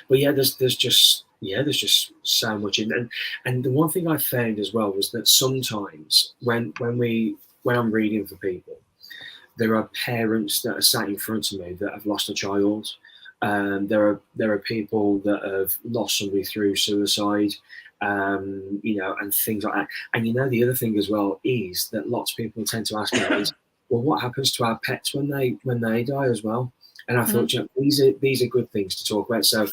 There's just so much in there. And the one thing I found as well was that sometimes when I'm reading for people, there are parents that are sat in front of me that have lost a child. There are people that have lost somebody through suicide, and things like that. And the other thing as well is that lots of people tend to ask me is, well, what happens to our pets when they die as well? And I thought, these are good things to talk about. So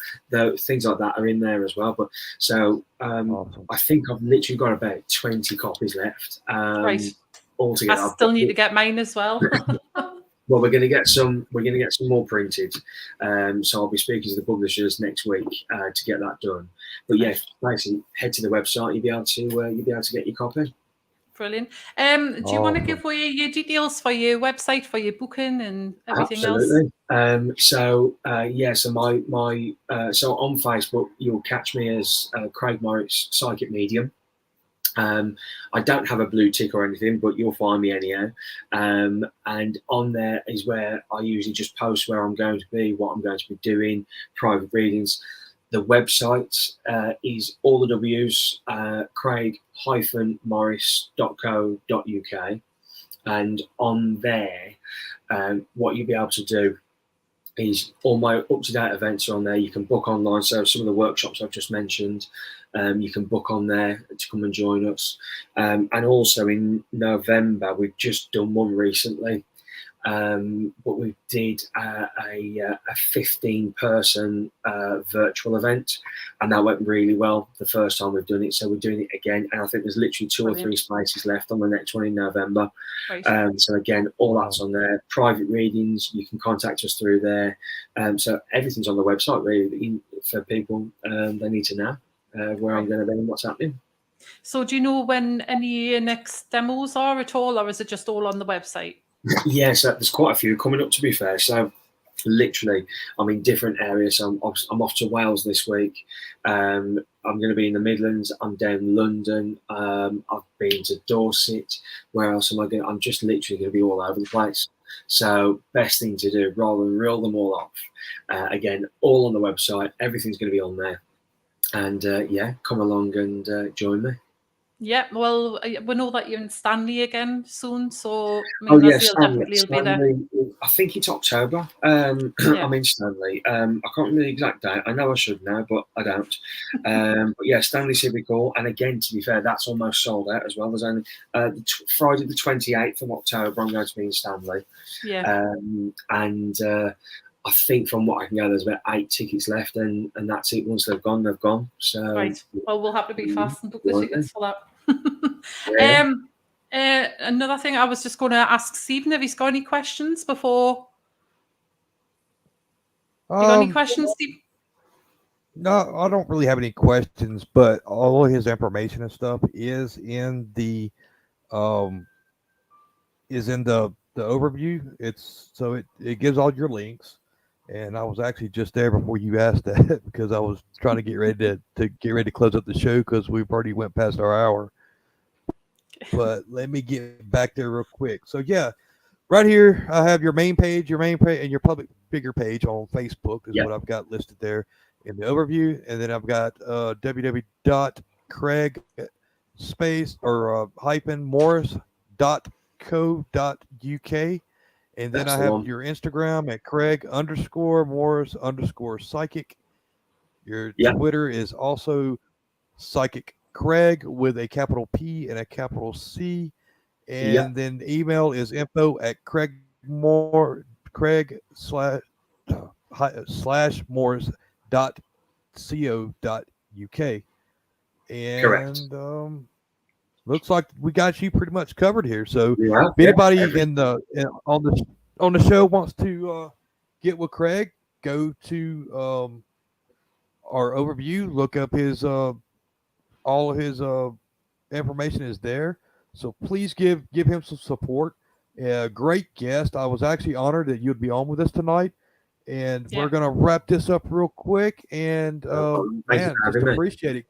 things like that are in there as well. But so awesome. I think I've literally got about 20 copies left. Right. Altogether. I still need to get mine as well. Well, we're going to get some more printed. So I'll be speaking to the publishers next week to get that done. But basically head to the website. You'll be able to get your copy. Brilliant. Do you want to Awesome. give away your details for your website, for your booking and everything Absolutely. So on Facebook you'll catch me as Craig Morris Psychic Medium. I don't have a blue tick or anything, but you'll find me anyhow. And on there is where I usually just post where I'm going to be, what I'm going to be doing, private readings. The website is all the W's, craig-morris.co.uk. And on there, what you'll be able to do is all my up-to-date events are on there. You can book online. So some of the workshops I've just mentioned, you can book on there to come and join us. And also in November, we've just done one recently. But we did a 15-person virtual event, and that went really well the first time we've done it. So we're doing it again, and I think there's literally 2 or 3 spaces left on the next one in November. Right. So again, all that's on there. Private readings, you can contact us through there. So everything's on the website really for people. They need to know where I'm going to be and what's happening. So do you know when any next demos are at all, or is it just all on the website? Yes, there's quite a few coming up, to be fair. So literally, I'm in different areas. So I'm off to Wales this week. I'm going to be in the Midlands. I'm down in London. I've been to Dorset. Where else am I going? I'm just literally going to be all over the place. So best thing to do, rather than reel them all off. Again, all on the website. Everything's going to be on there. And come along and join me. Yeah, well, we know that you're in Stanley again soon, so Stanley, definitely will be there. I think it's October. I'm in Stanley. I can't remember the exact date. I know I should know, but I don't. But yeah, Stanley should be cool. And again, to be fair, that's almost sold out as well. There's only Friday the 28th of October. I'm going to be in Stanley. Yeah. I think from what I can gather, there's about 8 tickets left, and that's it. Once they've gone, they've gone. So right. Well, we'll have to be fast and book the tickets for that. Another thing I was just going to ask Stephen if he's got any questions before. You got any questions, Steve? No, I don't really have any questions, but all of his information and stuff is in the overview. It gives all your links. And I was actually just there before you asked that because I was trying to get ready to close up the show because we've already went past our hour. But let me get back there real quick. So yeah, right here I have your main page, and your public figure page on Facebook is what I've got listed there in the overview, and then I've got www.craig-morris.co.uk. And then I have your Instagram at Craig_Morris_psychic. Your Twitter is also Psychic Craig with a capital P and a capital C. And then email is info@Craig/Morris.co.uk. And correct. Looks like we got you pretty much covered here. So if anybody on the show wants to get with Craig, go to our overview, look up his all of his information is there. So please give him some support. Great guest. I was actually honored that you'd be on with us tonight. And we're gonna wrap this up real quick and just appreciate it.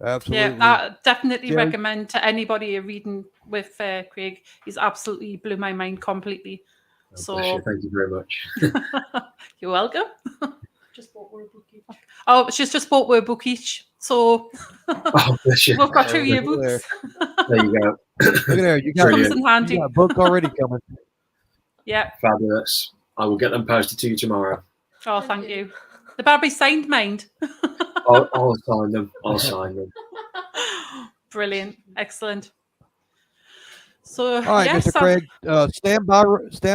Absolutely. Yeah, I definitely recommend to anybody a reading with Craig. He's absolutely blew my mind completely. So thank you very much. You're welcome. Just bought her a book each. Oh, she's just bought her a book each. So we've got 2 yearbooks. There you go. Look at there. You got a book already coming. Yeah. Fabulous. I will get them posted to you tomorrow. Oh, thank you. The Barbie signed, mind. I'll sign them. Brilliant. Excellent. So, all right, Mr. Craig, stand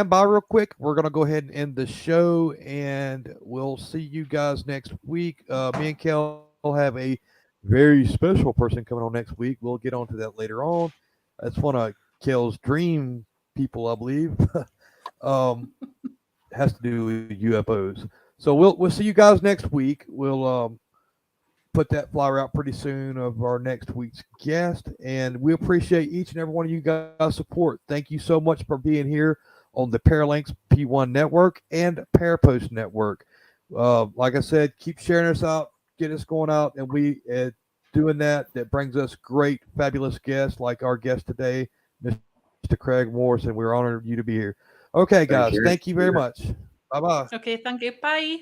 by real quick. We're going to go ahead and end the show, and we'll see you guys next week. Me and Kell have a very special person coming on next week. We'll get on to that later on. That's one of Kell's dream people, I believe. Has to do with UFOs. So we'll see you guys next week. We'll put that flyer out pretty soon of our next week's guest. And we appreciate each and every one of you guys' support. Thank you so much for being here on the Paralanx P1 Network and Parapost Network. Like I said, keep sharing us out, get us going out, and we doing that brings us great, fabulous guests like our guest today, Mr. Craig Morrison. We're honored you to be here. Okay, guys, thank you very much. Bye-bye. Okay, thank you. Bye.